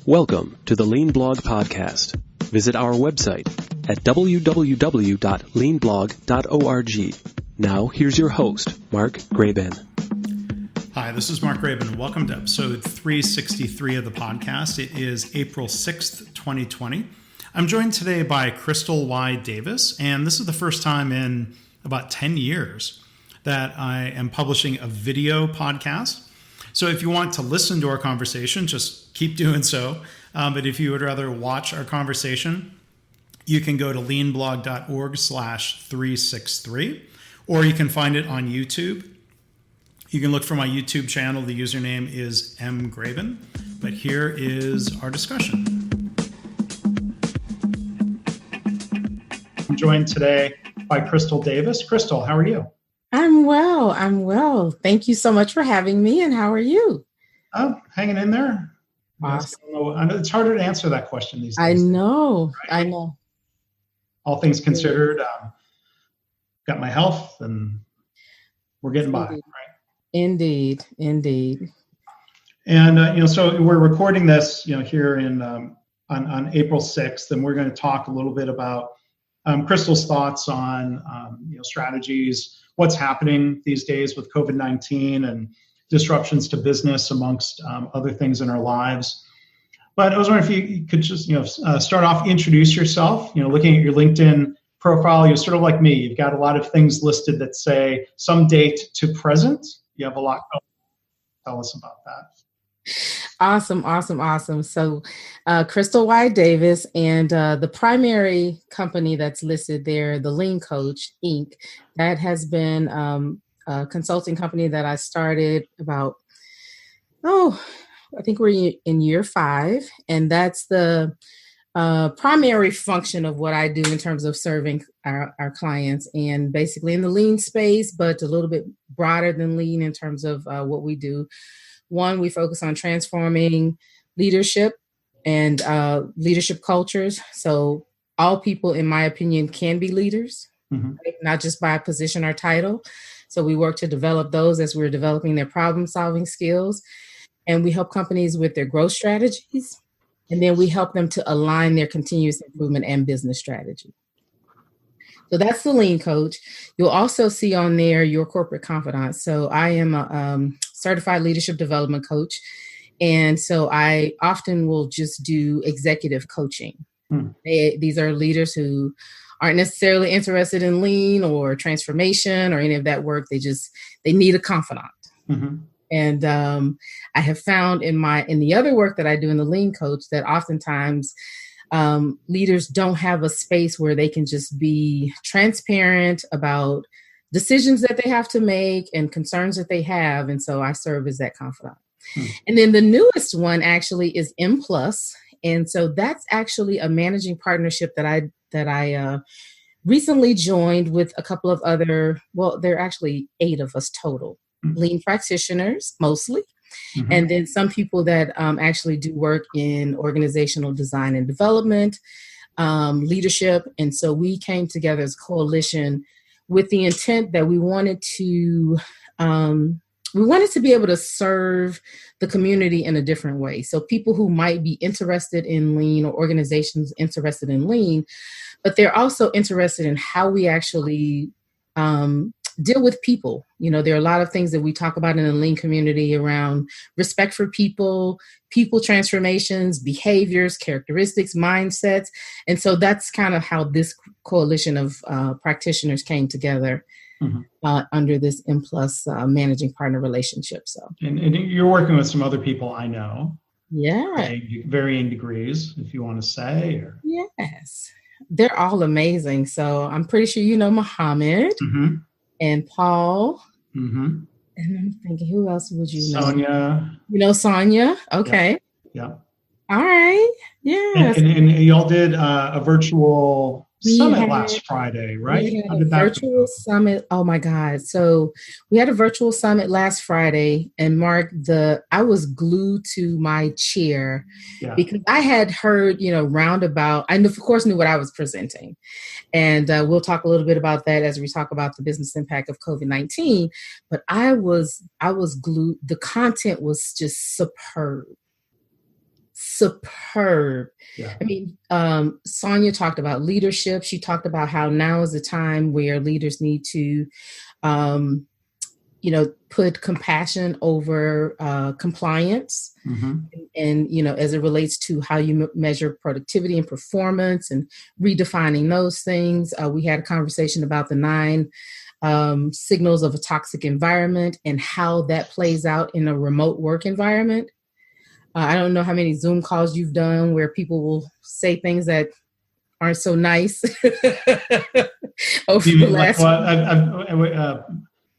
Welcome to the Lean Blog Podcast. Visit our website at www.leanblog.org. Now, here's your host, Mark Graben. Hi, this is Mark Graben. Welcome to episode 363 of the podcast. It is April 6th, 2020. I'm joined today by Crystal Y. Davis, and this is the first time in about 10 years that I am publishing a video podcast. So if you want to listen to our conversation, just keep doing so. But if you would rather watch our conversation, you can go to leanblog.org/363, or you can find it on YouTube. You can look for my YouTube channel. The username is mgraben. But here is our discussion. I'm joined today by Crystal Davis. Crystal, how are you? I'm well. Thank you so much for having me. And how are you? Hanging in there. Awesome. I know it's harder to answer that question these days. I know. Right? I know. All things considered, got my health and we're getting by. Right? Indeed. And, so we're recording this, here in on April 6th, and we're going to talk a little bit about Crystal's thoughts on, strategies, what's happening these days with COVID-19 and disruptions to business amongst other things in our lives. But I was wondering if you could just, start off, introduce yourself, looking at your LinkedIn profile, you're sort of like me. You've got a lot of things listed that say some date to present. You have a lot. Tell us about that. Awesome. So Crystal Y. Davis, and the primary company that's listed there, the Lean Coach, Inc., that has been a consulting company that I started about, I think we're in year 5. And that's the primary function of what I do in terms of serving our clients, and basically in the Lean space, but a little bit broader than Lean in terms of what we do. One, we focus on transforming leadership and leadership cultures. So all people, in my opinion, can be leaders, right? Not just by position or title. So we work to develop those as we're developing their problem-solving skills. And we help companies with their growth strategies. And then we help them to align their continuous improvement and business strategy. So that's the Lean Coach. You'll also see on there your corporate confidant. So I am a certified leadership development coach. And so I often will just do executive coaching. These are leaders who aren't necessarily interested in Lean or transformation or any of that work. They need a confidant. And I have found in the other work that I do in the Lean Coach that oftentimes leaders don't have a space where they can just be transparent about decisions that they have to make and concerns that they have. And so I serve as that confidant. And then the newest one actually is M+. And so that's actually a managing partnership that I recently joined with a couple of other, there are actually 8 of us total, Lean practitioners mostly. And then some people that actually do work in organizational design and development, leadership. And so we came together as a coalition with the intent that we wanted to be able to serve the community in a different way. So people who might be interested in Lean, or organizations interested in Lean, but they're also interested in how we actually deal with people. There are a lot of things that we talk about in the Lean community around respect for people transformations, behaviors, characteristics, mindsets. And so that's kind of how this coalition of practitioners came together under this M+ managing partner relationship. So, and you're working with some other people I know. Yeah. Varying degrees, if you want to say. Or... Yes. They're all amazing. So I'm pretty sure you know Muhammad. And Paul, and I'm thinking, who else would you know? Sonia. Sonia. Okay. Yeah. All right. Yeah. And y'all did a virtual summit last Friday, right? We had a virtual summit. Oh my God. So we had a virtual summit last Friday, and Mark, I was glued to my chair because I had heard, roundabout, I of course knew what I was presenting. And we'll talk a little bit about that as we talk about the business impact of COVID-19. But I was glued. The content was just superb. superb. Yeah. I mean, Sonia talked about leadership. She talked about how now is the time where leaders need to, put compassion over compliance. Mm-hmm. And, as it relates to how you measure productivity and performance and redefining those things. We had a conversation about the 9 signals of a toxic environment and how that plays out in a remote work environment. I don't know how many Zoom calls you've done where people will say things that aren't so nice. Over the last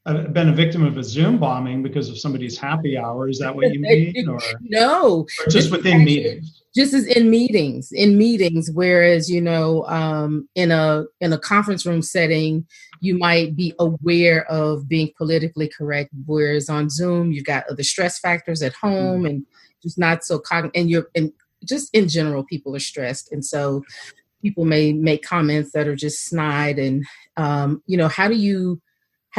I've been a victim of a Zoom bombing because of somebody's happy hour. Is that what you mean? No. Or just within meetings? Just as in meetings, whereas, in a conference room setting, you might be aware of being politically correct, whereas on Zoom, you've got other stress factors at home and just not so and just in general, people are stressed. And so people may make comments that are just snide. And, how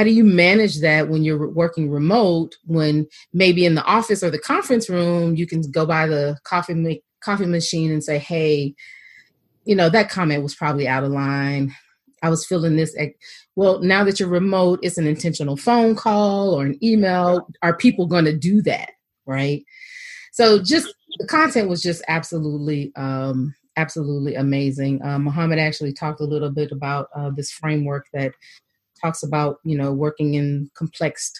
do you manage that when you're working remote, when maybe in the office or the conference room, you can go by the coffee machine and say, hey, that comment was probably out of line. I was feeling this. Well, now that you're remote, it's an intentional phone call or an email. Are people going to do that? Right. So just the content was just absolutely amazing. Muhammad actually talked a little bit about this framework that talks about, working in complex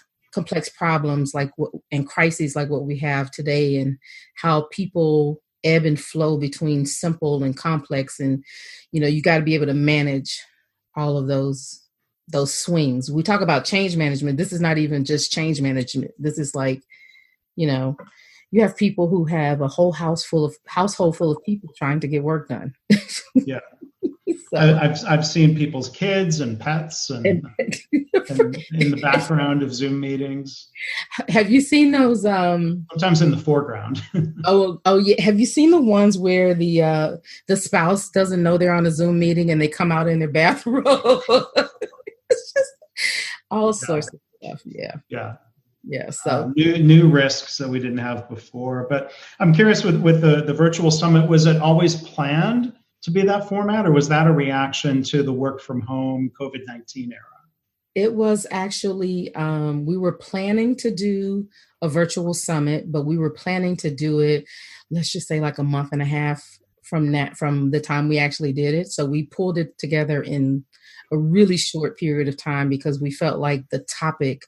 problems and crises like what we have today, and how people ebb and flow between simple and complex. And, you got to be able to manage all of those swings. We talk about change management. This is not even just change management. This is like, you have people who have a whole household full of people trying to get work done. Yeah. So. I've seen people's kids and pets and in the background of Zoom meetings. Have you seen those? Sometimes in the foreground. Oh yeah. Have you seen the ones where the spouse doesn't know they're on a Zoom meeting and they come out in their bathrobe? It's just all sorts of stuff. Yeah. Yeah. Yeah. So new risks that we didn't have before. But I'm curious with the virtual summit, was it always planned to be that format, or was that a reaction to the work from home COVID-19 era? It was actually, we were planning to do a virtual summit, but we were planning to do it, let's just say like a month and a half from the time we actually did it. So we pulled it together in a really short period of time because we felt like the topic,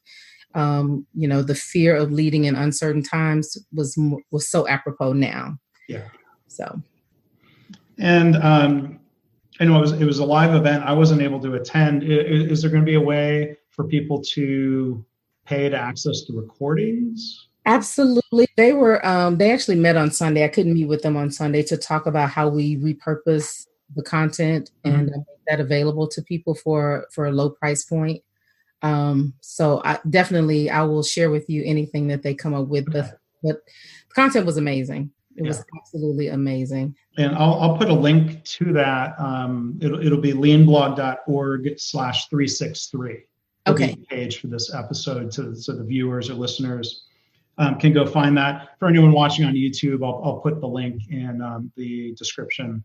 the fear of leading in uncertain times was so apropos now. Yeah. So. And I know it was a live event. I wasn't able to attend. Is there going to be a way for people to pay to access the recordings? Absolutely. They actually met on Sunday. I couldn't meet with them on Sunday to talk about how we repurpose the content and make that available to people for a low price point. So I will share with you anything that they come up with. Okay. But the content was amazing. It was absolutely amazing. And I'll put a link to that. It'll be leanblog.org/363. Okay. Page for this episode, so the viewers or listeners can go find that. For anyone watching on YouTube, I'll put the link in the description.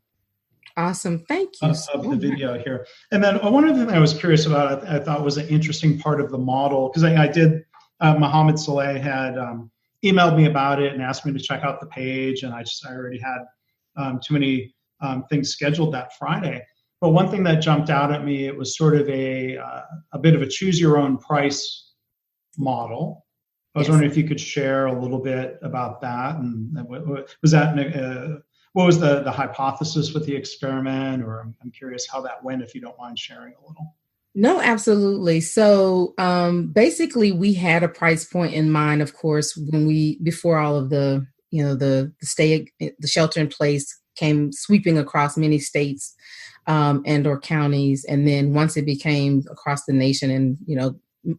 Awesome. Thank you. Of the video here. And then one other thing I was curious about, I thought was an interesting part of the model, because I did, Mohammed Saleh had emailed me about it and asked me to check out the page, and I already had too many things scheduled that Friday. But one thing that jumped out at me, it was sort of a bit of a choose your own price model. I was wondering if you could share a little bit about that, and what was the hypothesis with the experiment, or I'm curious how that went, if you don't mind sharing a little. No, absolutely. So basically, we had a price point in mind, of course, before all of the shelter in place came sweeping across many states and or counties. And then once it became across the nation and,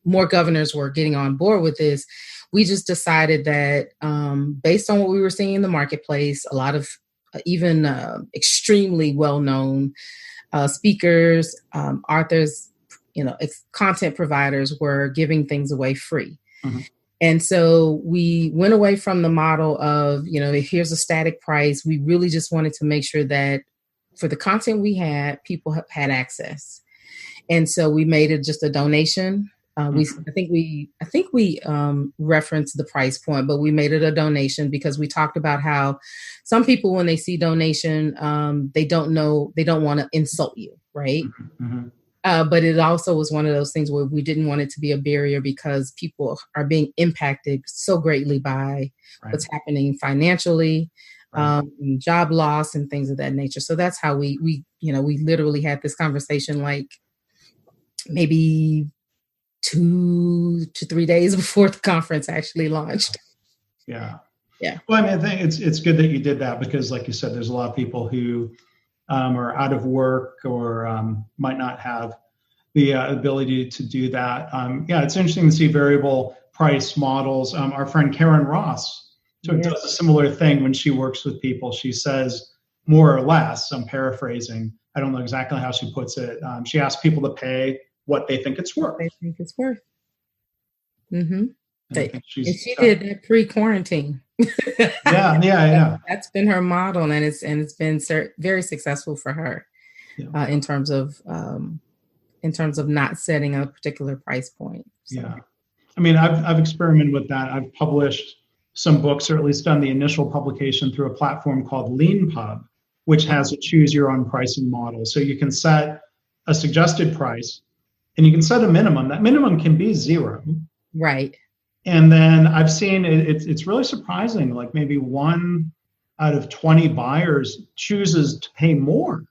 more governors were getting on board with this, we just decided that based on what we were seeing in the marketplace, a lot of even extremely well-known speakers, authors, content providers were giving things away free. Mm-hmm. And so we went away from the model of, here's a static price. We really just wanted to make sure that for the content we had, people had access. And so we made it just a donation. I think we referenced the price point, but we made it a donation because we talked about how some people, when they see donation, they don't want to insult you, right? Mm-hmm. But it also was one of those things where we didn't want it to be a barrier because people are being impacted so greatly by what's happening financially, job loss and things of that nature. So that's how we literally had this conversation like maybe 2 to 3 days before the conference actually launched. Yeah. Yeah. Well, I think it's good that you did that because, like you said, there's a lot of people who are out of work or might not have the ability to do that. It's interesting to see variable price models. Our friend Karen Ross does a similar thing when she works with people. She says, more or less, I'm paraphrasing, I don't know exactly how she puts it. She asks people to pay what they think it's worth. They think it's worth. Mm-hmm. And she did that pre-quarantine. Yeah. That's been her model, and it's been very successful for her in terms of not setting a particular price point. So. Yeah, I mean, I've experimented with that. I've published some books, or at least done the initial publication through a platform called LeanPub, which has a choose your own pricing model. So you can set a suggested price, and you can set a minimum. That minimum can be 0. Right. And then I've seen it's really surprising, like maybe 1 out of 20 buyers chooses to pay more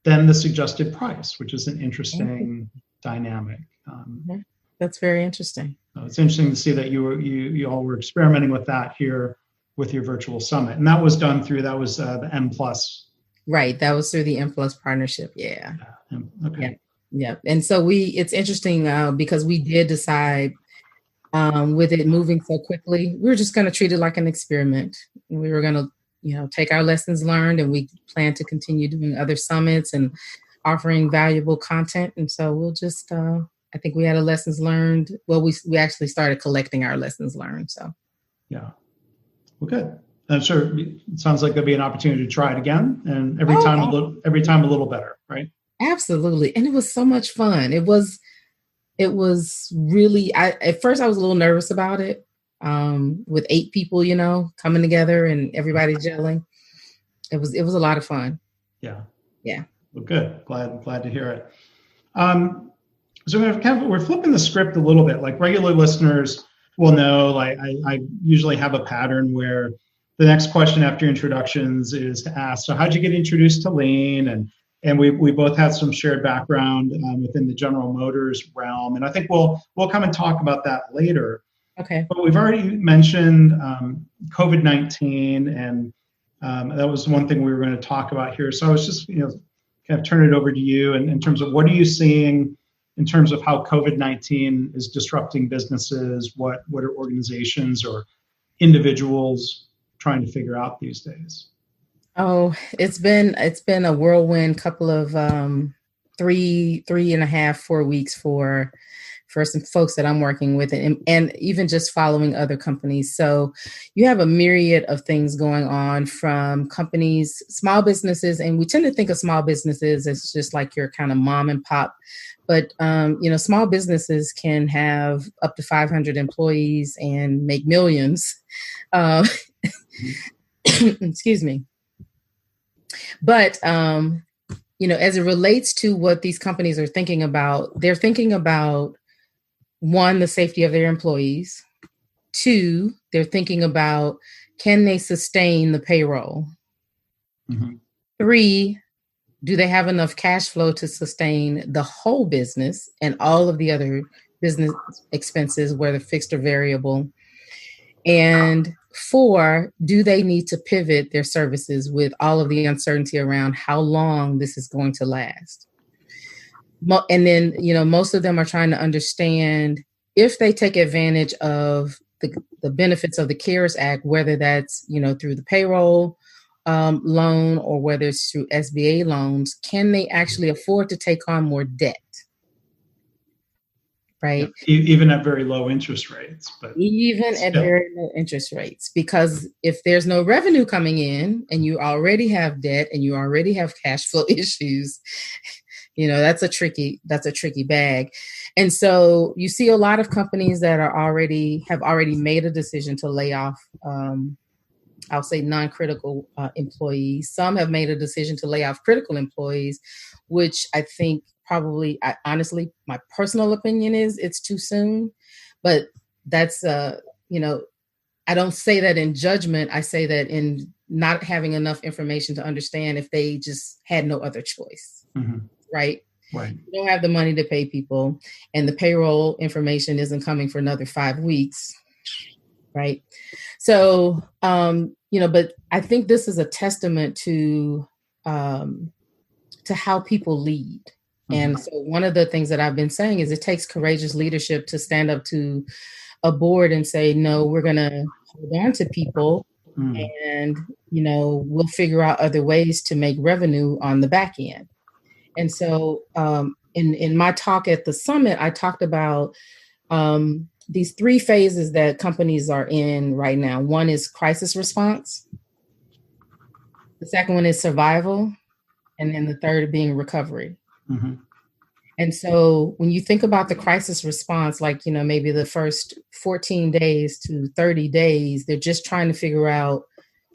than the suggested price, which is an interesting dynamic. That's very interesting. So it's interesting to see that you all were experimenting with that here with your virtual summit, and that was done through the M+. Right, that was through the M+ partnership. Yeah. Okay. Yeah. And so it's interesting because we did decide with it moving so quickly, we were just going to treat it like an experiment. We were going to, take our lessons learned, and we plan to continue doing other summits and offering valuable content. And so we'll just, I think we had a lessons learned. Well, we actually started collecting our lessons learned. So. Yeah. Well, good. I'm sure it sounds like there'll be an opportunity to try it again, and every time a little better, right? Absolutely. And it was so much fun. It was really, at first I was a little nervous about it, with 8 people, coming together and everybody gelling. It was a lot of fun. Yeah. Yeah. Well, good. Glad to hear it. So we're flipping the script a little bit. Like regular listeners will know, like I usually have a pattern where the next question after introductions is to ask, so how'd you get introduced to Lean? And we both had some shared background within the General Motors realm, and I think we'll come and talk about that later. Okay. But we've already mentioned COVID-19, and that was one thing we were going to talk about here. So I was just kind of turn it over to you in terms of what are you seeing in terms of how COVID-19 is disrupting businesses? What are organizations or individuals trying to figure out these days? Oh, it's been a whirlwind couple of 3.5-4 weeks for some folks that I'm working with, and even just following other companies. So you have a myriad of things going on from companies, small businesses, and we tend to think of small businesses as just like your kind of mom and pop. But, small businesses can have up to 500 employees and make millions. Excuse me. But, as it relates to what these companies are thinking about, they're thinking about, 1, the safety of their employees. 2, they're thinking about, can they sustain the payroll? Mm-hmm. 3, do they have enough cash flow to sustain the whole business and all of the other business expenses, whether fixed or variable? And 4, do they need to pivot their services with all of the uncertainty around how long this is going to last? And then, most of them are trying to understand if they take advantage of the benefits of the CARES Act, whether that's, through the payroll loan or whether it's through SBA loans, can they actually afford to take on more debt? right? Even at very low interest rates, but even still. at very low interest rates, because if there's no revenue coming in and you already have debt and you already have cash flow issues, that's a tricky bag. And so you see a lot of companies that have already made a decision to lay off, I'll say non-critical employees. Some have made a decision to lay off critical employees, which I think probably, honestly, my personal opinion is it's too soon. But that's, I don't say that in judgment. I say that in not having enough information to understand if they just had no other choice, right? Right. You don't have the money to pay people, and the payroll information isn't coming for another 5 weeks, right? So, but I think this is a testament to how people lead. And so one of the things that I've been saying is it takes courageous leadership to stand up to a board and say, no, we're going to hold on to people and, we'll figure out other ways to make revenue on the back end. And so in my talk at the summit, I talked about these 3 phases that companies are in right now. One is crisis response. The second one is survival. And then the third being recovery. And so when you think about the crisis response, like, maybe the first 14 days to 30 days, they're just trying to figure out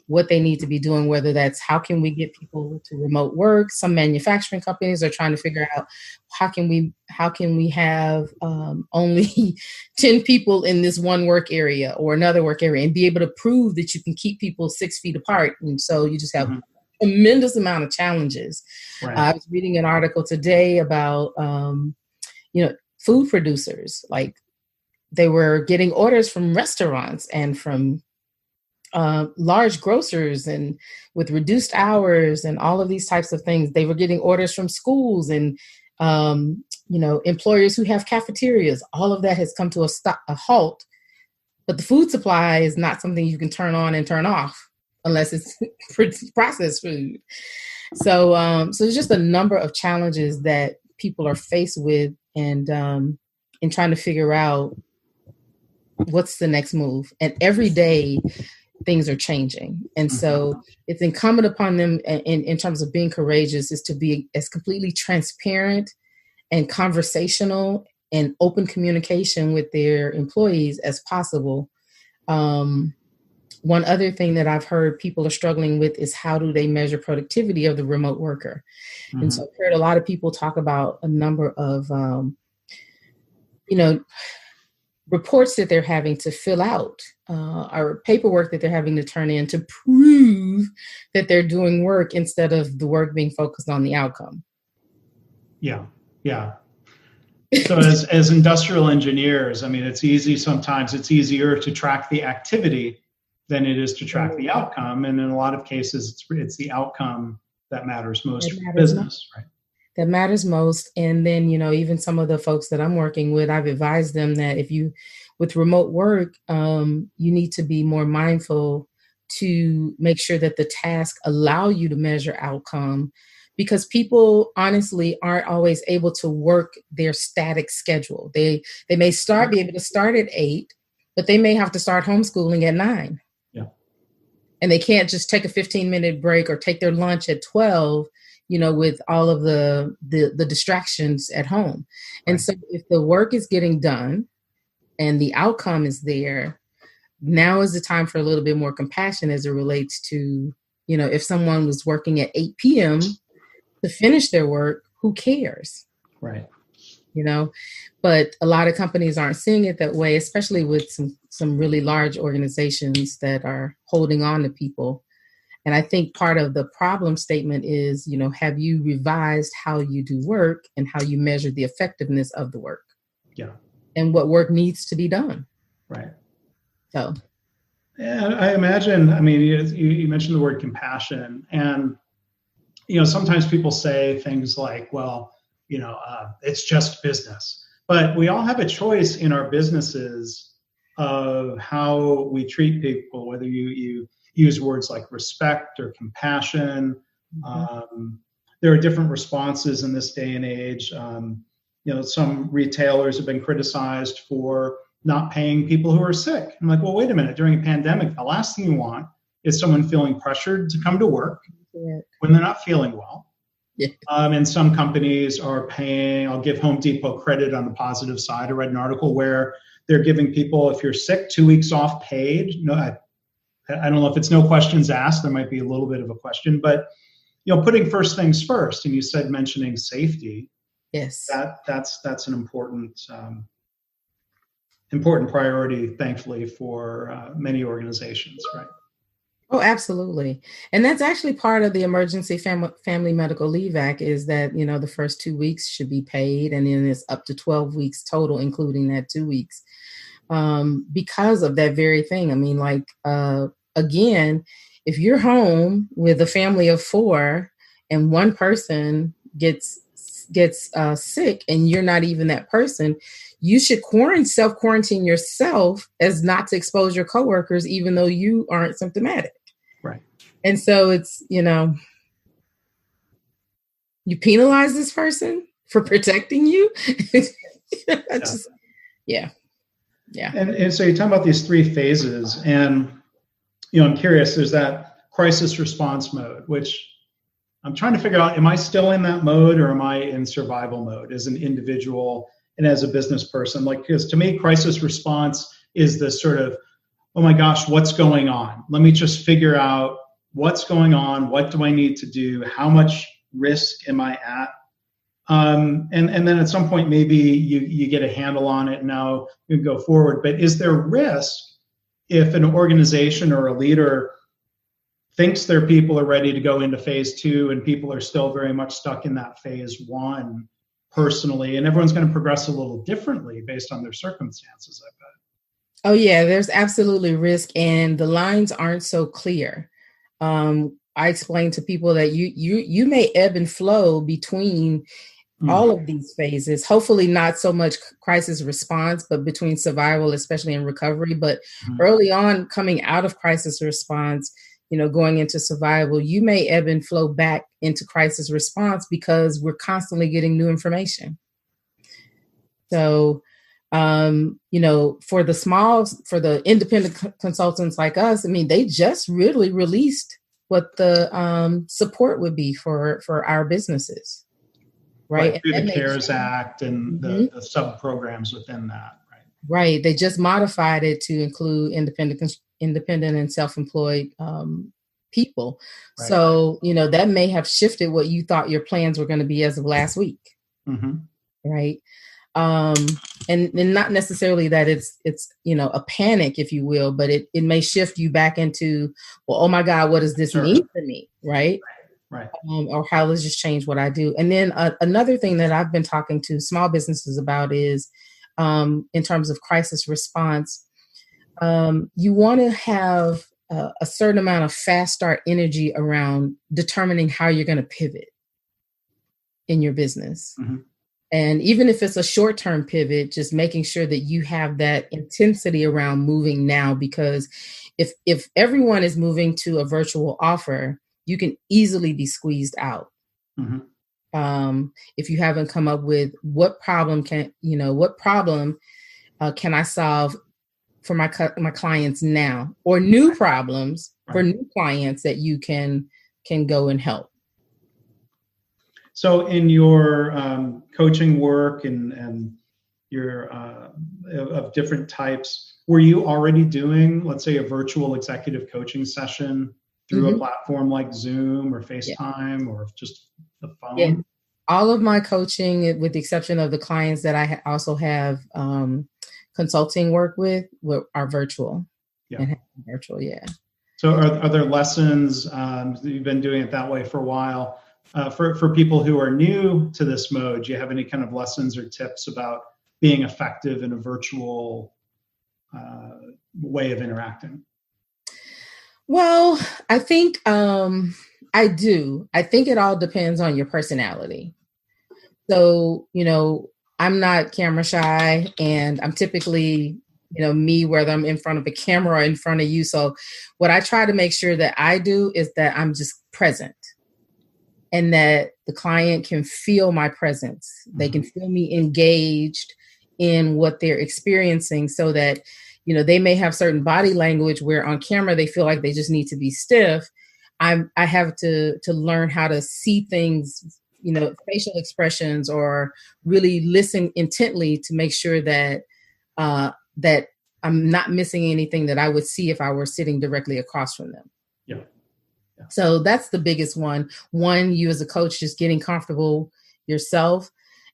what they need to be doing, whether that's how can we get people to remote work. Some manufacturing companies are trying to figure out how can we have only 10 people in this one work area or another work area and be able to prove that you can keep people 6 feet apart. And so you just have tremendous amount of challenges. Right. I was reading an article today about, food producers. Like, they were getting orders from restaurants and from large grocers, and with reduced hours and all of these types of things. They were getting orders from schools and, employers who have cafeterias. All of that has come to a halt. But the food supply is not something you can turn on and turn off unless it's processed food. So there's just a number of challenges that people are faced with, and in trying to figure out what's the next move. And every day things are changing. And so it's incumbent upon them in terms of being courageous is to be as completely transparent and conversational and open communication with their employees as possible. One other thing that I've heard people are struggling with is how do they measure productivity of the remote worker? And so I've heard a lot of people talk about a number of, reports that they're having to fill out or paperwork that they're having to turn in to prove that they're doing work instead of the work being focused on the outcome. Yeah. So as industrial engineers, I mean, it's easier to track the activity than it is to track the outcome. And in a lot of cases, it's the outcome that matters most for business, right? That matters most. And then, even some of the folks that I'm working with, I've advised them that with remote work, you need to be more mindful to make sure that the tasks allow you to measure outcome, because people honestly aren't always able to work their static schedule. They may be able to start at 8, but they may have to start homeschooling at 9. Yeah. And they can't just take a 15-minute break or take their lunch at 12, with all of the distractions at home. And so if the work is getting done and the outcome is there, now is the time for a little bit more compassion as it relates to, if someone was working at 8 p.m. to finish their work, who cares? Right. But a lot of companies aren't seeing it that way, especially with some really large organizations that are holding on to people. And I think part of the problem statement is, have you revised how you do work and how you measure the effectiveness of the work? Yeah. And what work needs to be done. Right. So. Yeah, I imagine, you mentioned the word compassion, and, sometimes people say things like, well, it's just business. But we all have a choice in our businesses of how we treat people, whether you use words like respect or compassion. There are different responses in this day and age. some retailers have been criticized for not paying people who are sick. I'm like, well, wait a minute. During a pandemic, the last thing you want is someone feeling pressured to come to work when they're not feeling well. Yeah. And some companies are paying. I'll give Home Depot credit on the positive side. I read an article where they're giving people, if you're sick, 2 weeks off paid. No, I don't know if it's no questions asked. There might be a little bit of a question, but putting first things first. And you said mentioning safety. Yes. That's an important priority, thankfully, for many organizations, right? Oh, absolutely. And that's actually part of the Emergency Family Medical Leave Act, is that, the first 2 weeks should be paid, and then it's up to 12 weeks total, including that 2 weeks, because of that very thing. I mean, again, if you're home with a family of 4 and one person gets sick and you're not even that person, you should self-quarantine yourself as not to expose your coworkers, even though you aren't symptomatic. Right. And so it's, you penalize this person for protecting you. Yeah. And so you talk about these 3 phases, and, I'm curious, there's that crisis response mode, which I'm trying to figure out, am I still in that mode, or am I in survival mode as an individual and as a business person? Because to me, crisis response is this sort of, oh my gosh, what's going on? Let me just figure out what's going on. What do I need to do? How much risk am I at? And then at some point, maybe you get a handle on it and now you can go forward. But is there risk if an organization or a leader thinks their people are ready to go into phase 2 and people are still very much stuck in that phase 1 personally, and everyone's going to progress a little differently based on their circumstances, I bet? Oh yeah, there's absolutely risk, and the lines aren't so clear. I explain to people that you may ebb and flow between all of these phases. Hopefully not so much crisis response, but between survival, especially in recovery. But early on, coming out of crisis response, going into survival, you may ebb and flow back into crisis response because we're constantly getting new information. So, for the independent consultants like us, I mean, they just really released what the support would be for our businesses. Right. Through the CARES Act and the sub programs within that. Right. They just modified it to include independent and self-employed people. Right. So, that may have shifted what you thought your plans were going to be as of last week. Mm-hmm. Right. And not necessarily that it's a panic, if you will, but it may shift you back into, well, oh my God, what does this mean for me? Right. Right. Or how does this change what I do? And then another thing that I've been talking to small businesses about is, in terms of crisis response, you want to have a certain amount of fast start energy around determining how you're going to pivot in your business. Mm-hmm. And even if it's a short-term pivot, just making sure that you have that intensity around moving now, because if everyone is moving to a virtual offer, you can easily be squeezed out. Mm-hmm. If you haven't come up with what problem can I solve for my clients now, or new problems for new clients that you can go and help. So in your coaching work and your of different types, were you already doing, let's say, a virtual executive coaching session through a platform like Zoom or FaceTime or just the phone? Yeah. All of my coaching, with the exception of the clients that I also have consulting work with, are virtual. Yeah. Virtual, yeah. So are there lessons, you've been doing it that way for a while, for people who are new to this mode? Do you have any kind of lessons or tips about being effective in a virtual way of interacting? Well, I think I do. I think it all depends on your personality. So, I'm not camera shy, and I'm typically, me, whether I'm in front of a camera or in front of you. So what I try to make sure that I do is that I'm just present. and that the client can feel my presence. They can feel me engaged in what they're experiencing, so that, they may have certain body language where on camera they feel like they just need to be stiff. I have to learn how to see things, facial expressions, or really listen intently to make sure that that I'm not missing anything that I would see if I were sitting directly across from them. Yeah. So that's the biggest one. One, you as a coach, just getting comfortable yourself.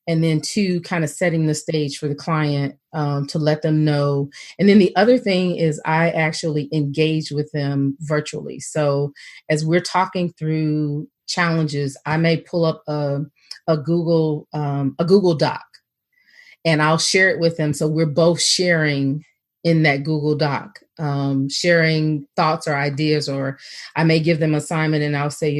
And then two, kind of setting the stage for the client to let them know. And then the other thing is I actually engage with them virtually. So as we're talking through challenges, I may pull up a Google Doc, and I'll share it with them. So we're both sharing in that Google Doc, sharing thoughts or ideas, or I may give them assignment and I'll say,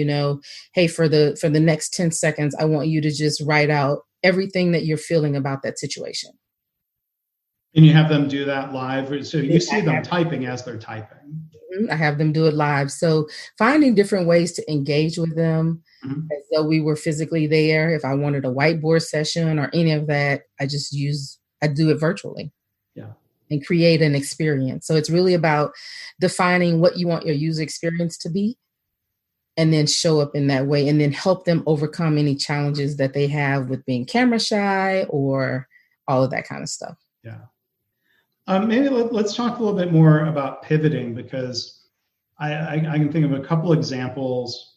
hey, for the next 10 seconds, I want you to just write out everything that you're feeling about that situation. And you have them do that live. So you see them typing as they're typing. I have them do it live. So finding different ways to engage with them as though we were physically there. If I wanted a whiteboard session or any of that, I do it virtually. Yeah. And create an experience. So it's really about defining what you want your user experience to be, and then show up in that way, and then help them overcome any challenges that they have with being camera shy or all of that kind of stuff. Yeah. Maybe let's talk a little bit more about pivoting, because I can think of a couple examples.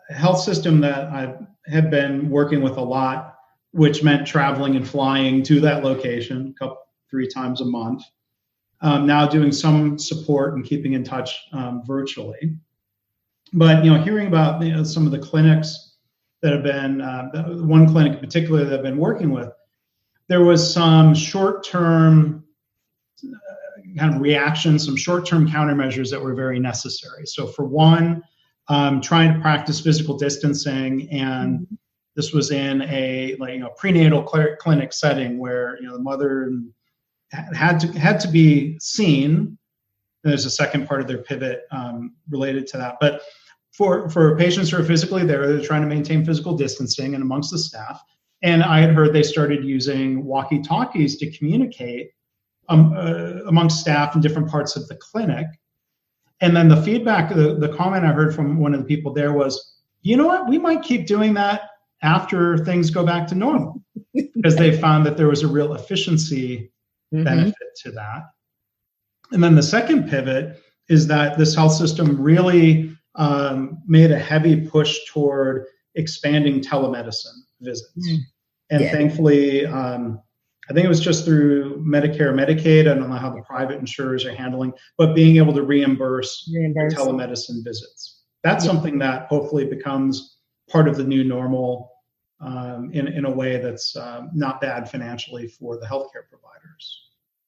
A health system that I have been working with a lot, which meant traveling and flying to that location 3 times a month. Now doing some support and keeping in touch virtually. But hearing about some of the clinics that have been, one clinic in particular that I've been working with, there was some short-term kind of reactions, some short-term countermeasures that were very necessary. So for one, trying to practice physical distancing, and this was in a prenatal clinic setting where the mother had to be seen. There's a second part of their pivot related to that, but for patients who are physically there, they're trying to maintain physical distancing and amongst the staff. And I had heard they started using walkie-talkies to communicate amongst staff in different parts of the clinic. And then the feedback, the comment I heard from one of the people there was, you know what, we might keep doing that after things go back to normal, because they found that there was a real efficiency benefit to that. And then the second pivot is that this health system really made a heavy push toward expanding telemedicine visits. And thankfully, I think it was just through Medicare, Medicaid. I don't know how the private insurers are handling, but being able to reimburse telemedicine visits. That's something that hopefully becomes part of the new normal in a way that's not bad financially for the healthcare providers.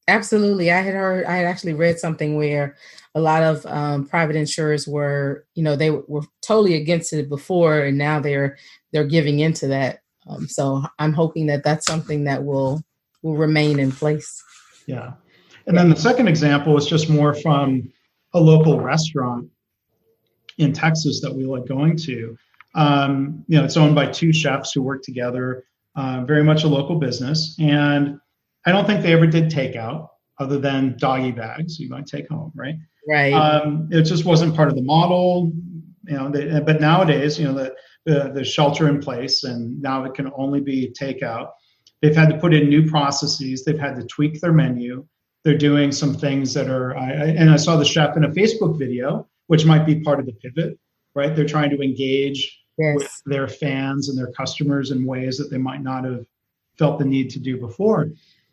Absolutely. I had actually read something where a lot of private insurers were, they were totally against it before, and now they're giving into that. So I'm hoping that that's something that will remain in place. Yeah. And then the second example is just more from a local restaurant in Texas that we like going to. It's owned by 2 chefs who work together, very much a local business. And I don't think they ever did takeout other than doggy bags you might take home, right? Right. It just wasn't part of the model, but nowadays, the shelter in place, and now it can only be takeout. They've had to put in new processes. They've had to tweak their menu. They're doing some things that are, I saw the chef in a Facebook video, which might be part of the pivot, right? They're trying to engage with their fans and their customers in ways that they might not have felt the need to do before.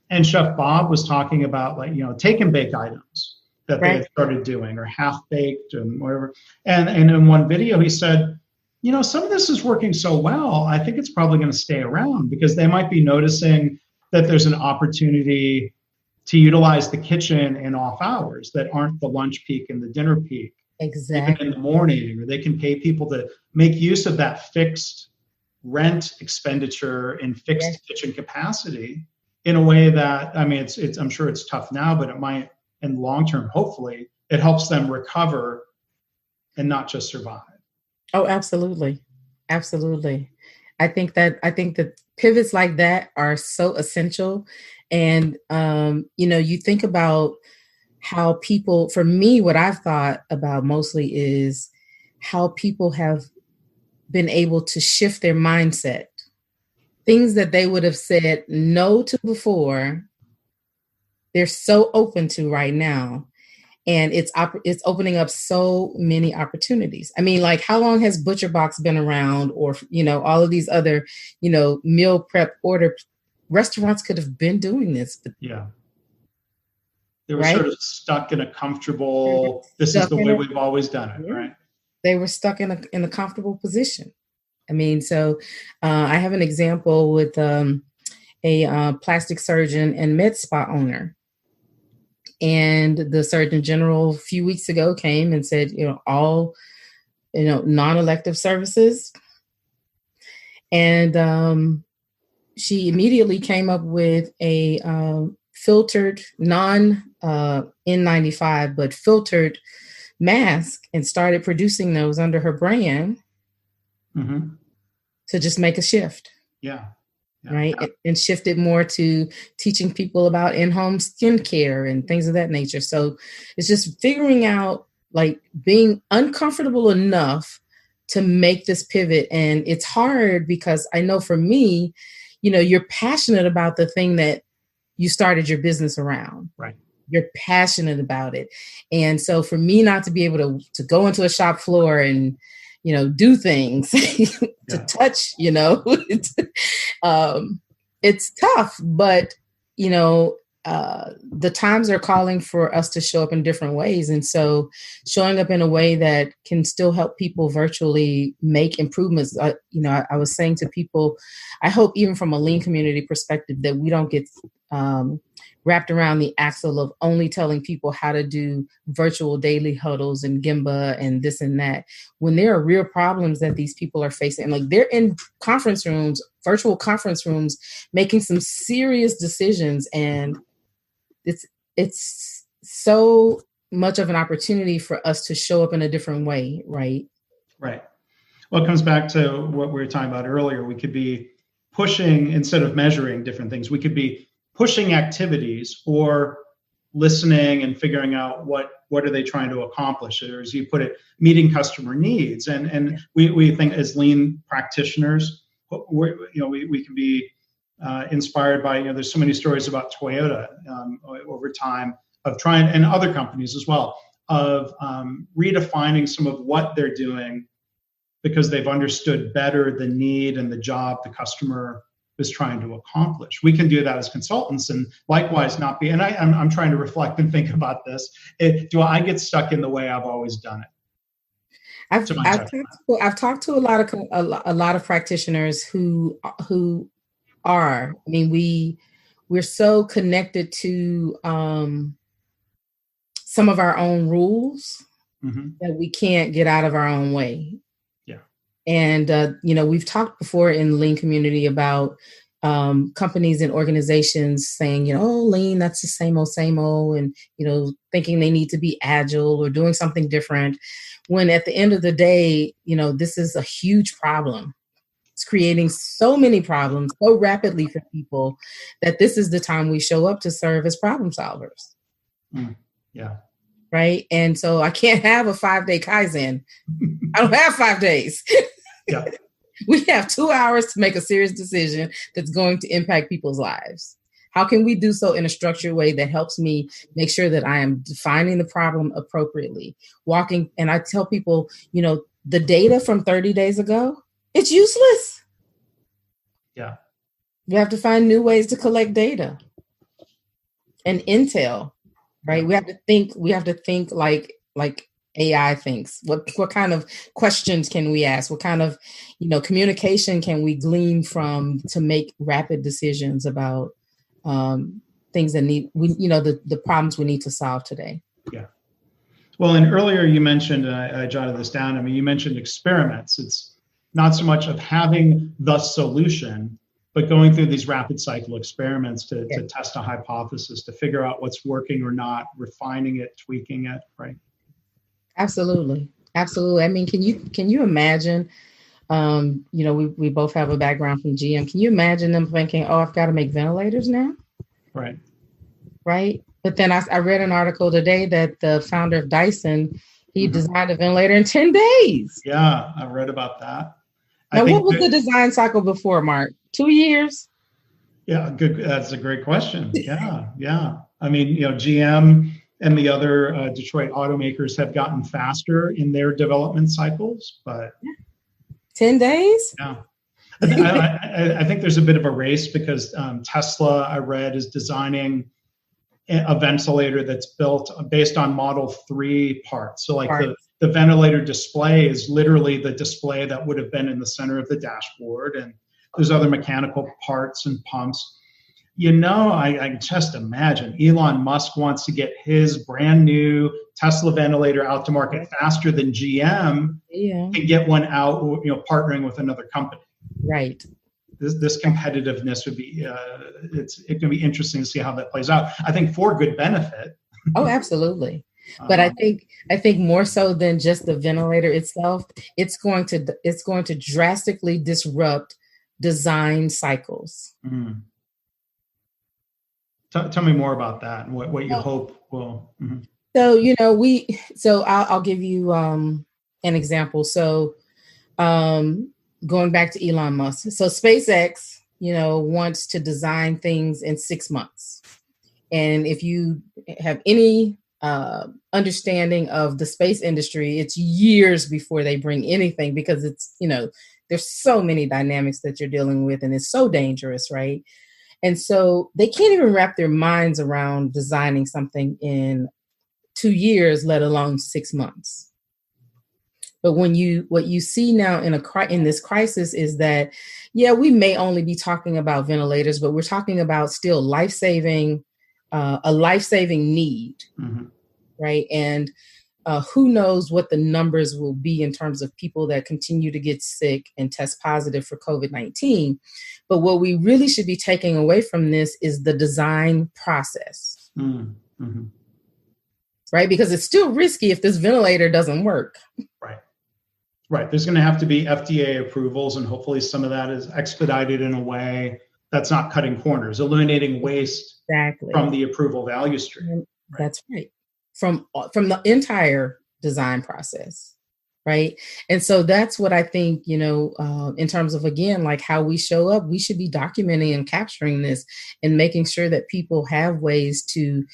And Chef Bob was talking about take and bake items that they had started doing, or half baked and whatever. And in one video, he said, some of this is working so well, I think it's probably going to stay around, because they might be noticing that there's an opportunity to utilize the kitchen in off hours that aren't the lunch peak and the dinner peak. Exactly. Even in the morning, or they can pay people to make use of that fixed rent expenditure and fixed kitchen capacity in a way that, it's I'm sure it's tough now, but it might, in long term, hopefully, it helps them recover and not just survive. Oh, absolutely. Absolutely. I think that pivots like that are so essential. And, you think about how people, for me, what I've thought about mostly is how people have been able to shift their mindset. Things that they would have said no to before, they're so open to right now. And it's opening up so many opportunities. I mean, like, how long has Butcher Box been around, or all of these other meal prep order restaurants could have been doing this, but Yeah. They were right, sort of stuck in a comfortable, this is stuck the in way it. we've always done it, Yeah. right? They were stuck in a comfortable position. I mean, so I have an example with a plastic surgeon and med spa owner. And the Surgeon General a few weeks ago came and said, all non-elective services. And she immediately came up with a filtered, non N95, but filtered mask, and started producing those under her brand to just make a shift. Yeah. Right. And shifted more to teaching people about in-home skincare and things of that nature. So it's just figuring out, like, being uncomfortable enough to make this pivot. And it's hard because I know for me, you're passionate about the thing that you started your business around. Right. You're passionate about it. And so for me not to be able to go into a shop floor and do things to touch, it's tough, but the times are calling for us to show up in different ways. And so showing up in a way that can still help people virtually make improvements. I was saying to people, I hope even from a lean community perspective that we don't get wrapped around the axle of only telling people how to do virtual daily huddles and Gemba and this and that, when there are real problems that these people are facing. Like, they're in conference rooms, virtual conference rooms, making some serious decisions. And it's so much of an opportunity for us to show up in a different way, right? Right. Well, it comes back to what we were talking about earlier. We could be pushing, instead of measuring different things, we could be pushing activities or listening and figuring out what are they trying to accomplish, or, as you put it, meeting customer needs. And we think, as lean practitioners, we can be inspired by, there's so many stories about Toyota over time of trying, and other companies as well, of redefining some of what they're doing because they've understood better the need and the job the customer is trying to accomplish. We can do that as consultants, and likewise not be. And I'm trying to reflect and think about this. Do I get stuck in the way I've always done it? I've talked to a lot of practitioners who are. I mean, we're so connected to some of our own rules that we can't get out of our own way. And, we've talked before in the lean community about companies and organizations saying, lean, that's the same old, and, thinking they need to be agile or doing something different. When at the end of the day, this is a huge problem. It's creating so many problems so rapidly for people that this is the time we show up to serve as problem solvers. Yeah. Right. And so I can't have a 5-day Kaizen. I don't have 5 days. Yeah. We have 2 hours to make a serious decision that's going to impact people's lives. How can we do so in a structured way that helps me make sure that I am defining the problem appropriately? And I tell people, the data from 30 days ago, it's useless. Yeah. We have to find new ways to collect data and intel, right? We have to think like AI thinks. What kind of questions can we ask? What kind of, communication can we glean from to make rapid decisions about things that the problems we need to solve today? Yeah. Well, and earlier you mentioned, and I jotted this down, I mean, you mentioned experiments. It's not so much of having the solution, but going through these rapid cycle experiments to test a hypothesis, to figure out what's working or not, refining it, tweaking it, right? Absolutely. I mean, can you imagine We both have a background from GM. Can you imagine them thinking, oh, I've got to make ventilators now? Right. Right. But then I read an article today that the founder of Dyson, he designed a ventilator in 10 days. Yeah, I read about that. Now, what was the design cycle before, Mark? 2 years? Yeah, good. That's a great question. Yeah. I mean, GM and the other Detroit automakers have gotten faster in their development cycles, but 10 days? Yeah. I think there's a bit of a race because Tesla, I read, is designing a ventilator that's built based on Model 3 parts. So like the ventilator display is literally the display that would have been in the center of the dashboard. And there's other mechanical parts and pumps. I just imagine Elon Musk wants to get his brand new Tesla ventilator out to market faster than GM and get one out, partnering with another company. Right. This competitiveness would be, it can be interesting to see how that plays out. I think for good benefit. Oh, absolutely. But I think more so than just the ventilator itself, it's going to drastically disrupt design cycles. Mm. Tell me more about that and what you hope will. Mm-hmm. So I'll give you an example. So going back to Elon Musk. So SpaceX, wants to design things in 6 months. And if you have any understanding of the space industry, it's years before they bring anything because it's, there's so many dynamics that you're dealing with and it's so dangerous, right? And so they can't even wrap their minds around designing something in 2 years, let alone 6 months. But what you see now in this crisis is that, we may only be talking about ventilators, but we're talking about still a life-saving need, right? And who knows what the numbers will be in terms of people that continue to get sick and test positive for COVID-19. But what we really should be taking away from this is the design process, right? Because it's still risky if this ventilator doesn't work. Right. There's going to have to be FDA approvals, and hopefully some of that is expedited in a way that's not cutting corners, eliminating waste from the approval value stream. That's right. From the entire design process. Right. And so that's what I think, in terms of, again, like how we show up, we should be documenting and capturing this and making sure that people have ways to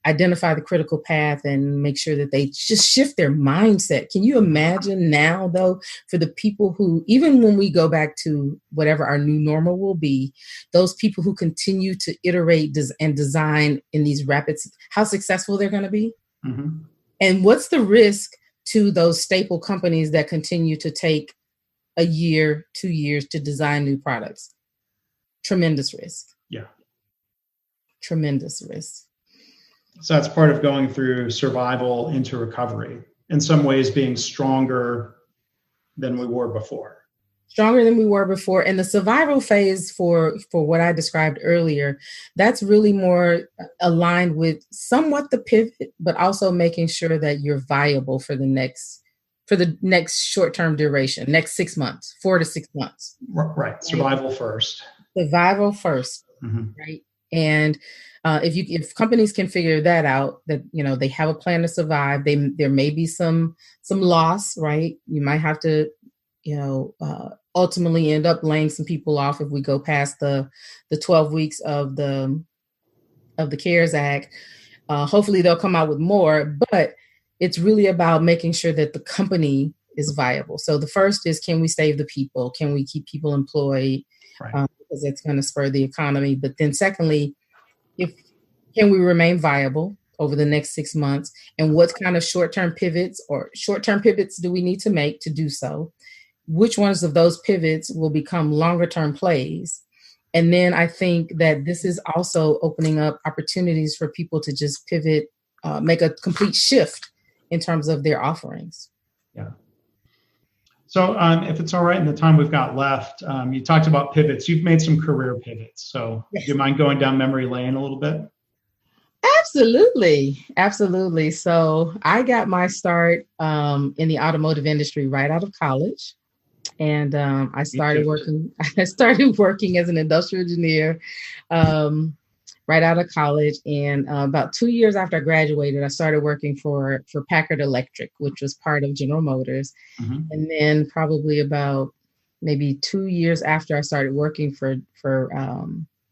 identify the critical path and make sure that they just shift their mindset. Can you imagine now, though, for the people who, even when we go back to whatever our new normal will be, those people who continue to iterate and design in these how successful they're going to be? Mm-hmm. And what's the risk to those staple companies that continue to take a year, 2 years to design new products? Tremendous risk. Yeah. Tremendous risk. So that's part of going through survival into recovery, in some ways being stronger than we were before. Stronger than we were before. And the survival phase for what I described earlier, that's really more aligned with somewhat the pivot, but also making sure that you're viable for the next short-term duration, next 6 months, 4 to 6 months. Right. Survival first. Survival first. Mm-hmm. Right. And if companies can figure that out, that they have a plan to survive, there may be some loss, right? You might have to ultimately end up laying some people off if we go past the 12 weeks of the CARES Act. Hopefully they'll come out with more, but it's really about making sure that the company is viable. So the first is, can we save the people? Can we keep people employed? Right. Because it's going to spur the economy. But then secondly, can we remain viable over the next 6 months? And what kind of short-term pivots do we need to make to do so? Which ones of those pivots will become longer-term plays? And then I think that this is also opening up opportunities for people to just pivot, make a complete shift in terms of their offerings. Yeah. So if it's all right in the time we've got left, you talked about pivots. You've made some career pivots. So yes. Do you mind going down memory lane a little bit? Absolutely. So I got my start in the automotive industry right out of college. And I started working. I started working as an industrial engineer right out of college. And about 2 years after I graduated, I started working for Packard Electric, which was part of General Motors. Mm-hmm. And then probably about maybe 2 years after I started working for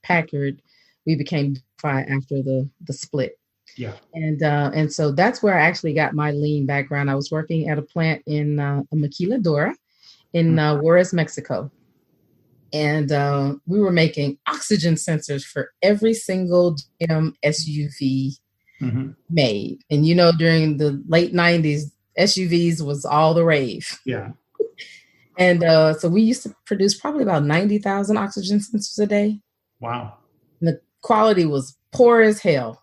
Packard, we became Delphi after the split. Yeah. And so that's where I actually got my lean background. I was working at a plant in Maquiladora in Juarez, Mexico. And we were making oxygen sensors for every single GM SUV made. And, you know, during the late 90s, SUVs was all the rave. Yeah. And so we used to produce probably about 90,000 oxygen sensors a day. Wow. And the quality was poor as hell.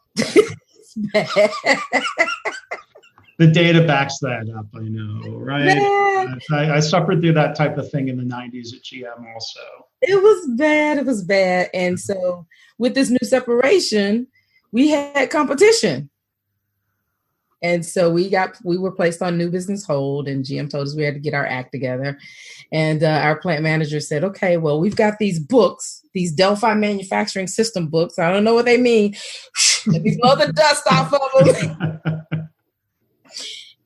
The data backs that up, I know, right? I suffered through that type of thing in the 90s at GM also. It was bad. It was bad. And so with this new separation, we had competition. And so we were placed on new business hold, and GM told us we had to get our act together. And our plant manager said, okay, well, we've got these books, these Delphi manufacturing system books. I don't know what they mean. Let me blow the dust off of them.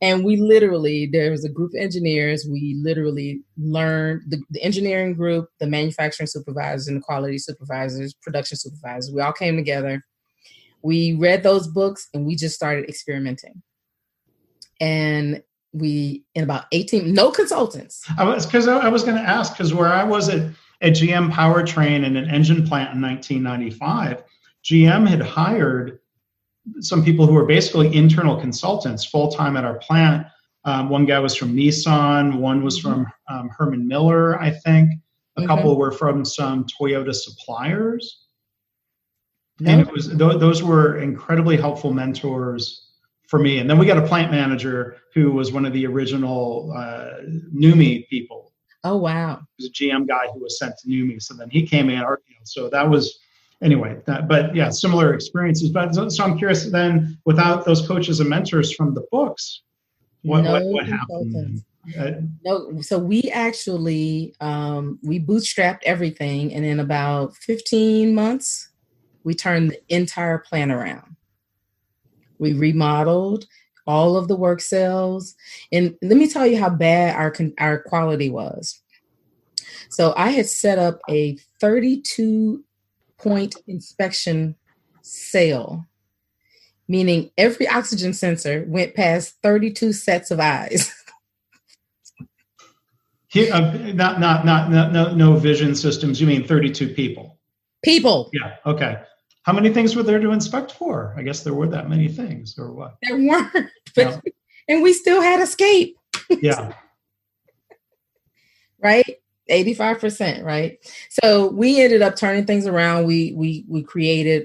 And there was a group of engineers. We literally learned the engineering group, the manufacturing supervisors, and the quality supervisors, production supervisors. We all came together. We read those books and we just started experimenting. And in about 18, no consultants. I was going to ask, because where I was at GM Powertrain in an engine plant in 1995, GM had hired some people who were basically internal consultants full-time at our plant. One guy was from Nissan, one was from Herman Miller, I think. A couple were from some Toyota suppliers. And those were incredibly helpful mentors for me. And then we got a plant manager who was one of the original NUMMI people. Oh, wow. He was a GM guy who was sent to NUMMI. So then he came in. So that was, anyway, but yeah, similar experiences. But so I'm curious then, without those coaches and mentors from the books, what happened? No, so we actually, we bootstrapped everything. And in about 15 months, we turned the entire plant around. We remodeled all of the work cells. And let me tell you how bad our quality was. So I had set up a 32-point inspection sale, meaning every oxygen sensor went past 32 sets of eyes. Here, no vision systems. You mean 32 people? People. Yeah. Okay. How many things were there to inspect for? I guess there were that many things, or what? There weren't, but and we still had escape. Yeah. Right? 85%, right? So we ended up turning things around. We created,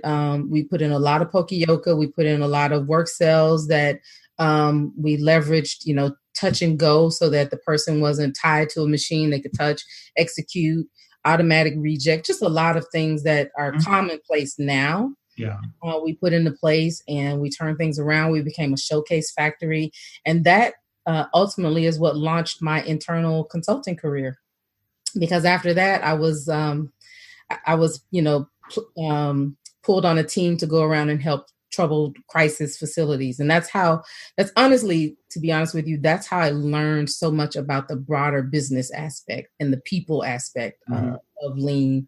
we put in a lot of Poka-yoke. We put in a lot of work cells that we leveraged, touch and go, so that the person wasn't tied to a machine. They could touch, execute, automatic reject, just a lot of things that are commonplace now. Yeah. We put into place and we turned things around. We became a showcase factory. And that ultimately is what launched my internal consulting career. Because after that, I was pulled on a team to go around and help troubled crisis facilities. And that's honestly, to be honest with you, that's how I learned so much about the broader business aspect and the people aspect of lean,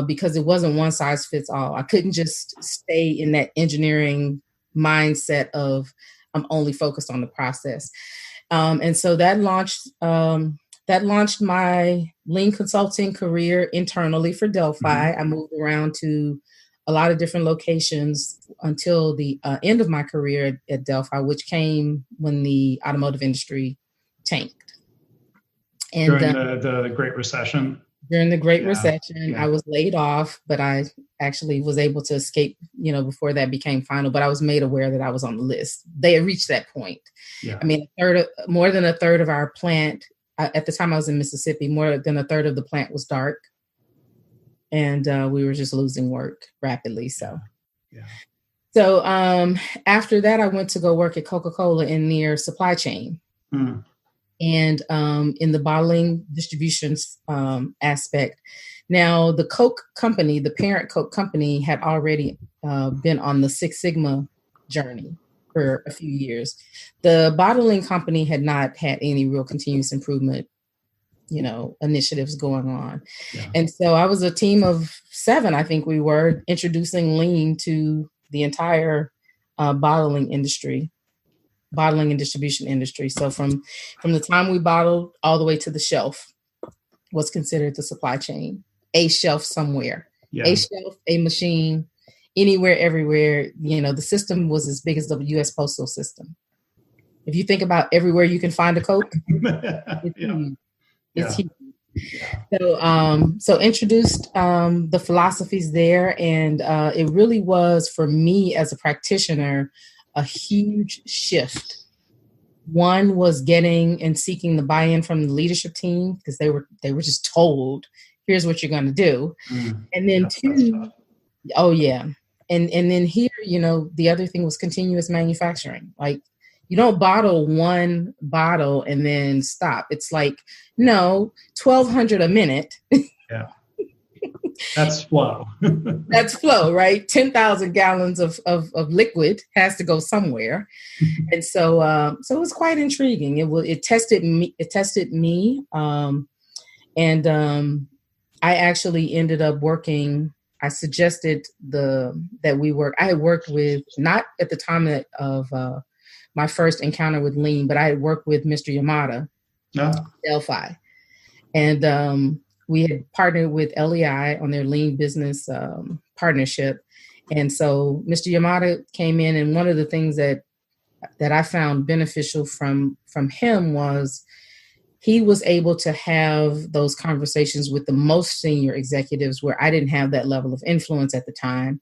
because it wasn't one size fits all. I couldn't just stay in that engineering mindset of I'm only focused on the process. And so that launched my lean consulting career internally for Delphi. I moved around to a lot of different locations until the end of my career at Delphi, which came when the automotive industry tanked. And during the Great Recession? During the Great Recession, I was laid off, but I actually was able to escape, before that became final. But I was made aware that I was on the list. They had reached that point. Yeah. I mean, more than a third of our plant, at the time I was in Mississippi, more than a third of the plant was dark. And we were just losing work rapidly. So after that, I went to go work at Coca-Cola in their supply chain. and in the bottling distribution aspect. Now, the Coke company, the parent Coke company, had already been on the Six Sigma journey for a few years. The bottling company had not had any real continuous improvement, initiatives going on. Yeah. And so I was a team of 7, I think we were, introducing lean to the entire bottling and distribution industry. So from the time we bottled all the way to the shelf was considered the supply chain. A shelf somewhere, a shelf, a machine, anywhere, everywhere. The system was as big as the U.S. postal system. If you think about everywhere you can find a Coke, it's huge. It's huge. So introduced the philosophies there, and it really was, for me as a practitioner, a huge shift. One was getting and seeking the buy-in from the leadership team, because they were just told, here's what you're going to do. And then 2, and then here, the other thing was continuous manufacturing. Like, you don't bottle one bottle and then stop. It's like, no, 1,200 a minute. Yeah. That's flow. That's flow, right? 10,000 gallons of liquid has to go somewhere. And so it was quite intriguing. It tested me. And I actually ended up working. I suggested that we work. I had worked with, not at the time of my first encounter with lean, but I had worked with Mr. Yamada, Delphi, and we had partnered with LEI on their lean business partnership. And so Mr. Yamada came in, and one of the things that I found beneficial from him was he was able to have those conversations with the most senior executives where I didn't have that level of influence at the time.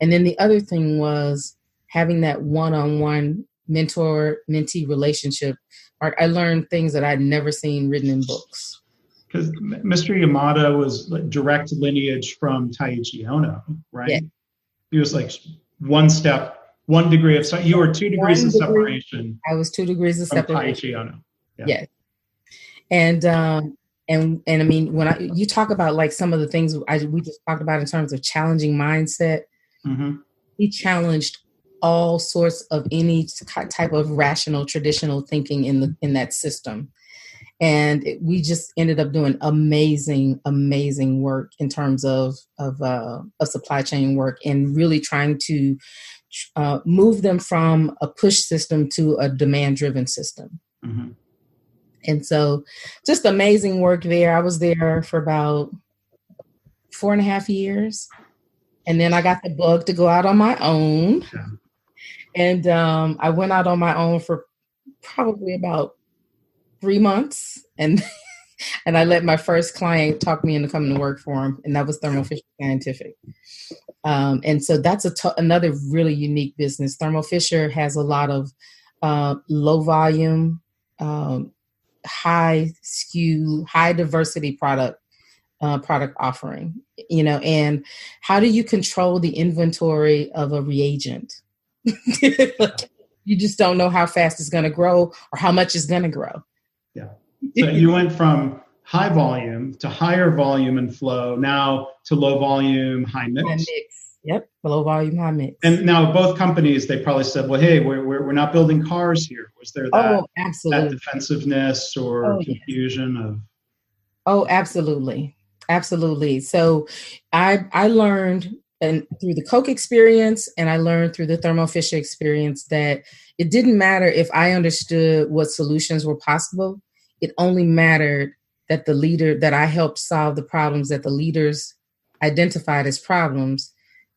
And then the other thing was having that one-on-one mentor-mentee relationship. I learned things that I'd never seen written in books. Because Mr. Yamada was like direct lineage from Taiichi Ohno, right? Yeah. He was like 1 degree of, you were 2 degrees of separation. I was 2 degrees of separation. Taiichi Ohno. Yeah. Yes. And I mean, when you talk about like some of the things we just talked about in terms of challenging mindset, he challenged all sorts of any type of rational, traditional thinking in that system. And we just ended up doing amazing work in terms of supply chain work, and really trying to move them from a push system to a demand-driven system. Mm-hmm. And so just amazing work there. I was there for about 4.5 years. And then I got the bug to go out on my own. Yeah. And I went out on my own for probably about 3 months. And I let my first client talk me into coming to work for him. And that was Thermo Fisher Scientific. And so that's another really unique business. Thermo Fisher has a lot of low volume, high SKU, high diversity product offering, and how do you control the inventory of a reagent? You just don't know how fast it's going to grow or how much it's going to grow. Yeah. So you went from high volume to higher volume and flow, now to low volume, high mix. High mix. Yep. Low volume, high mix. And now both companies, they probably said, well, hey, we're not building cars here. Was there that defensiveness or confusion of? Oh, absolutely. Absolutely. So I learned, and through the Coke experience, and I learned through the Thermo Fisher experience, that it didn't matter if I understood what solutions were possible. It only mattered that the leader, that I helped solve the problems that the leaders identified as problems,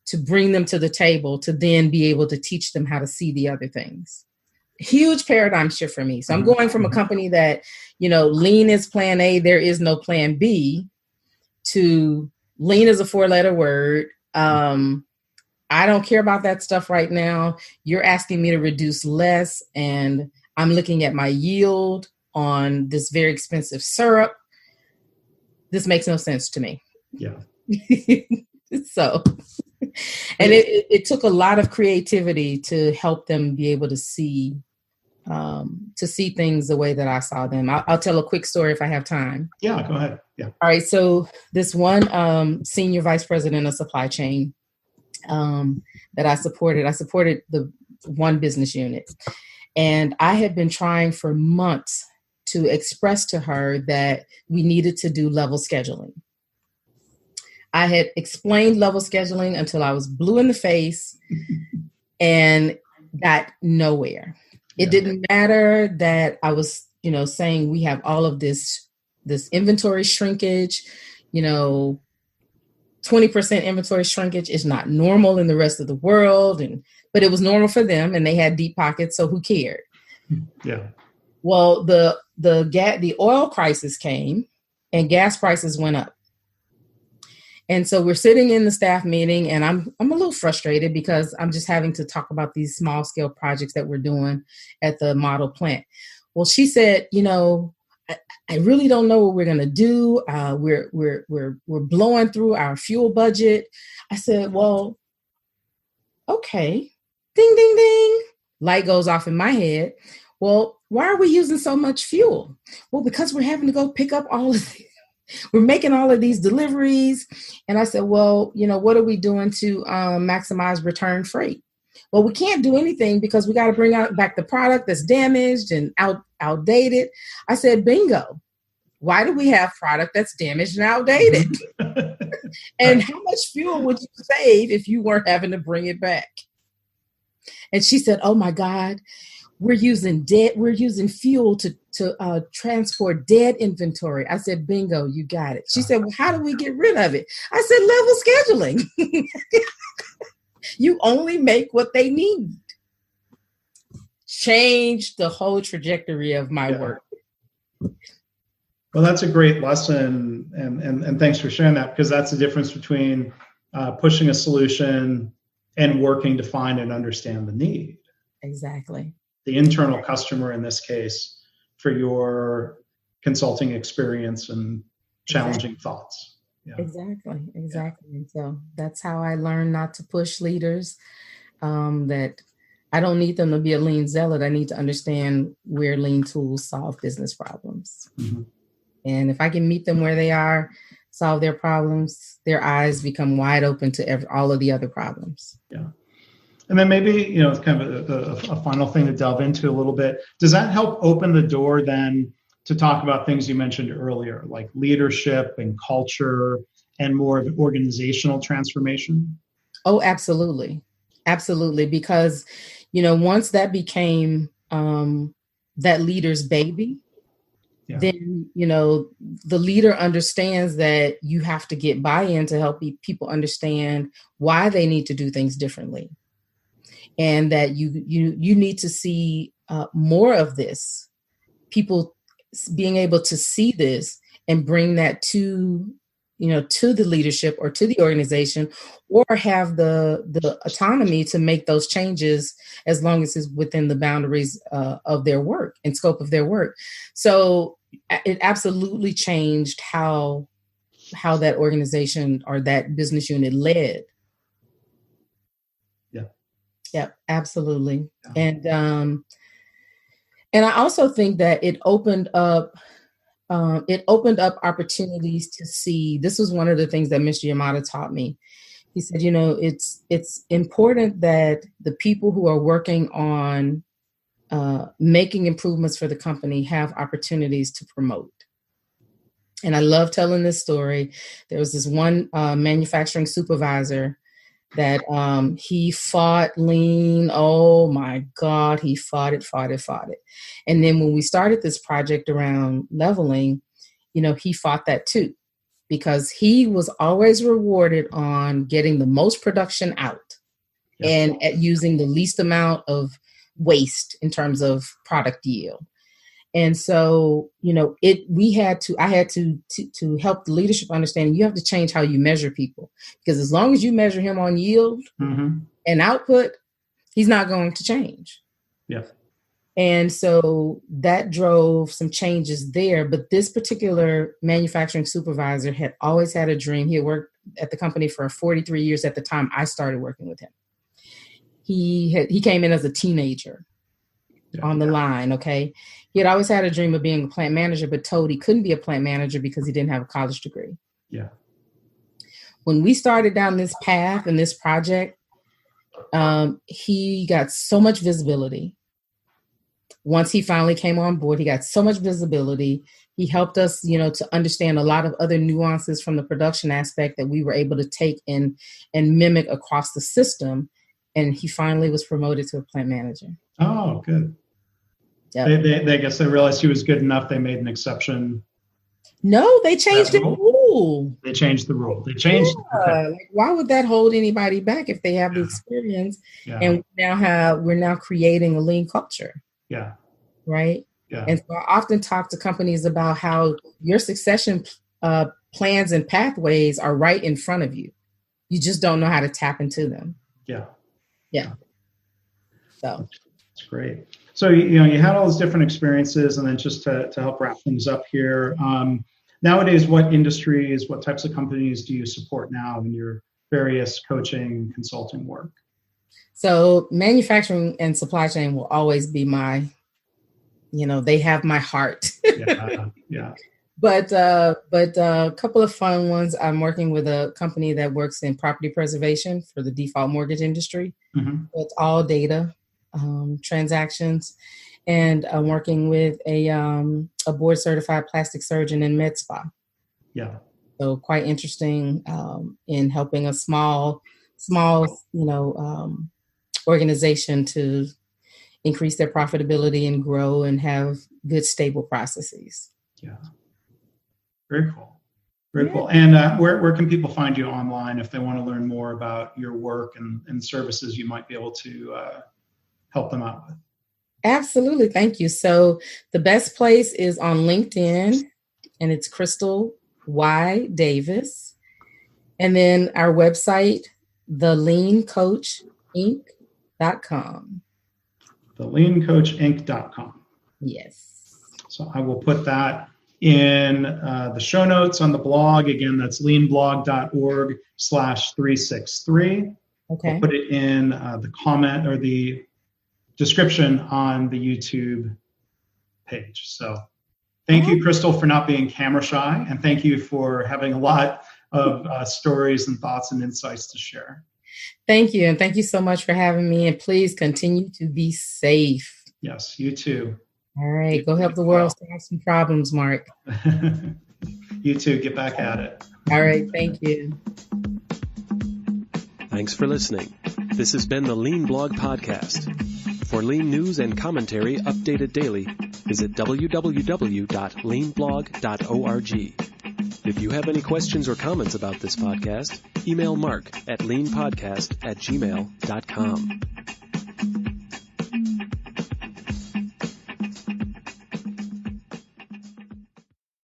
to bring them to the table, to then be able to teach them how to see the other things. Huge paradigm shift for me. So I'm going from a company that, lean is plan A, there is no plan B, to lean is a 4-letter word. I don't care about that stuff right now. You're asking me to reduce less, and I'm looking at my yield on this very expensive syrup. This makes no sense to me. Yeah. So, and it took a lot of creativity to help them be able to see to see things the way that I saw them. I'll tell a quick story if I have time. Yeah, go ahead. Yeah. All right. So this one senior vice president of supply chain that I supported the one business unit. And I had been trying for months to express to her that we needed to do level scheduling. I had explained level scheduling until I was blue in the face and got nowhere. It didn't matter that I was, saying we have all of this inventory shrinkage, 20% inventory shrinkage is not normal in the rest of the world. But it was normal for them and they had deep pockets. So who cared? Yeah. Well, the oil crisis came and gas prices went up. And so we're sitting in the staff meeting and I'm a little frustrated because I'm just having to talk about these small scale projects that we're doing at the model plant. Well, she said, I really don't know what we're going to do. We're blowing through our fuel budget. I said, well, okay. Ding, ding, ding. Light goes off in my head. Well, why are we using so much fuel? Well, because we're having to go pick up we're making all of these deliveries. And I said, well, what are we doing to maximize return freight? Well, we can't do anything because we got to bring back the product that's damaged and outdated. I said, bingo. Why do we have product that's damaged and outdated? And how much fuel would you save if you weren't having to bring it back? And she said, oh my God, we're using fuel to transport dead inventory. I said, bingo, you got it. She said, well, how do we get rid of it? I said, level scheduling. You only make what they need. Change the whole trajectory of my work. Well, that's a great lesson. And thanks for sharing that, because that's the difference between pushing a solution and working to find and understand the need. Exactly. The internal customer in this case for your consulting experience and challenging thoughts. Yeah. Exactly. And so that's how I learned not to push leaders, that I don't need them to be a lean zealot. I need to understand where lean tools solve business problems. Mm-hmm. And if I can meet them where they are, solve their problems, their eyes become wide open to all of the other problems. Yeah. And then maybe, it's kind of a final thing to delve into a little bit. Does that help open the door then to talk about things you mentioned earlier, like leadership and culture and more of organizational transformation? Oh, absolutely. Absolutely. Because, once that became that leader's baby, then, the leader understands that you have to get buy-in to help people understand why they need to do things differently. And that you need to see more of this, people being able to see this and bring that to the leadership or to the organization, or have the autonomy to make those changes as long as it's within the boundaries of their work and scope of their work. So it absolutely changed how that organization or that business unit led. Yeah, absolutely. Yeah. And I also think that it opened up opportunities to see. This was one of the things that Mr. Yamada taught me. He said, it's important that the people who are working on making improvements for the company have opportunities to promote. And I love telling this story. There was this one manufacturing supervisor that he fought lean. Oh my God, he fought it. And then when we started this project around leveling, he fought that too, because he was always rewarded on getting the most production out and at using the least amount of waste in terms of product yield. And so, I had to help the leadership understand you have to change how you measure people, because as long as you measure him on yield and output, he's not going to change. Yeah. And so that drove some changes there. But this particular manufacturing supervisor had always had a dream. He had worked at the company for 43 years at the time I started working with him. He came in as a teenager. on the line. Okay. He had always had a dream of being a plant manager, but told he couldn't be a plant manager because he didn't have a college degree. Yeah. When we started down this path and this project, he got so much visibility. Once he finally came on board, he got so much visibility. He helped us, to understand a lot of other nuances from the production aspect that we were able to take and mimic across the system. And he finally was promoted to a plant manager. Oh, good. Yep. They guess they realized he was good enough. They made an exception. No, they changed the rule. They changed the rule. They changed. Okay. Like, why would that hold anybody back if they have the experience? Yeah. And we're now creating a lean culture. Yeah. Right. Yeah. And so I often talk to companies about how your succession plans and pathways are right in front of you. You just don't know how to tap into them. Yeah. Yeah. So that's great. So, you had all those different experiences, and then just to help wrap things up here, nowadays, what industries, what types of companies do you support now in your various coaching consulting work? So manufacturing and supply chain will always be my, they have my heart. Yeah. But a couple of fun ones. I'm working with a company that works in property preservation for the default mortgage industry. Mm-hmm. It's all data. Transactions, and I'm working with a board certified plastic surgeon in med spa. Yeah. So quite interesting in helping a small organization to increase their profitability and grow and have good stable processes. Yeah. Very cool. Very cool. And where can people find you online if they want to learn more about your work and services you might be able to help them out with? Absolutely. Thank you. So the best place is on LinkedIn, and it's Crystal Y. Davis. And then our website, theleancoachinc.com. Theleancoachinc.com. Yes. So I will put that in the show notes on the blog. Again, that's leanblog.org/363. Okay. I'll put it in the comment or the description on the YouTube page. So thank you, Crystal, for not being camera shy, and thank you for having a lot of stories and thoughts and insights to share. Thank you. And thank you so much for having me. And please continue to be safe. Yes, you too. All right. Go help the world solve some problems, Mark. You too. Get back at it. All right. Thank you. Thanks for listening. This has been the Lean Blog Podcast. For lean news and commentary updated daily, visit www.leanblog.org. If you have any questions or comments about this podcast, email Mark at leanpodcast@gmail.com.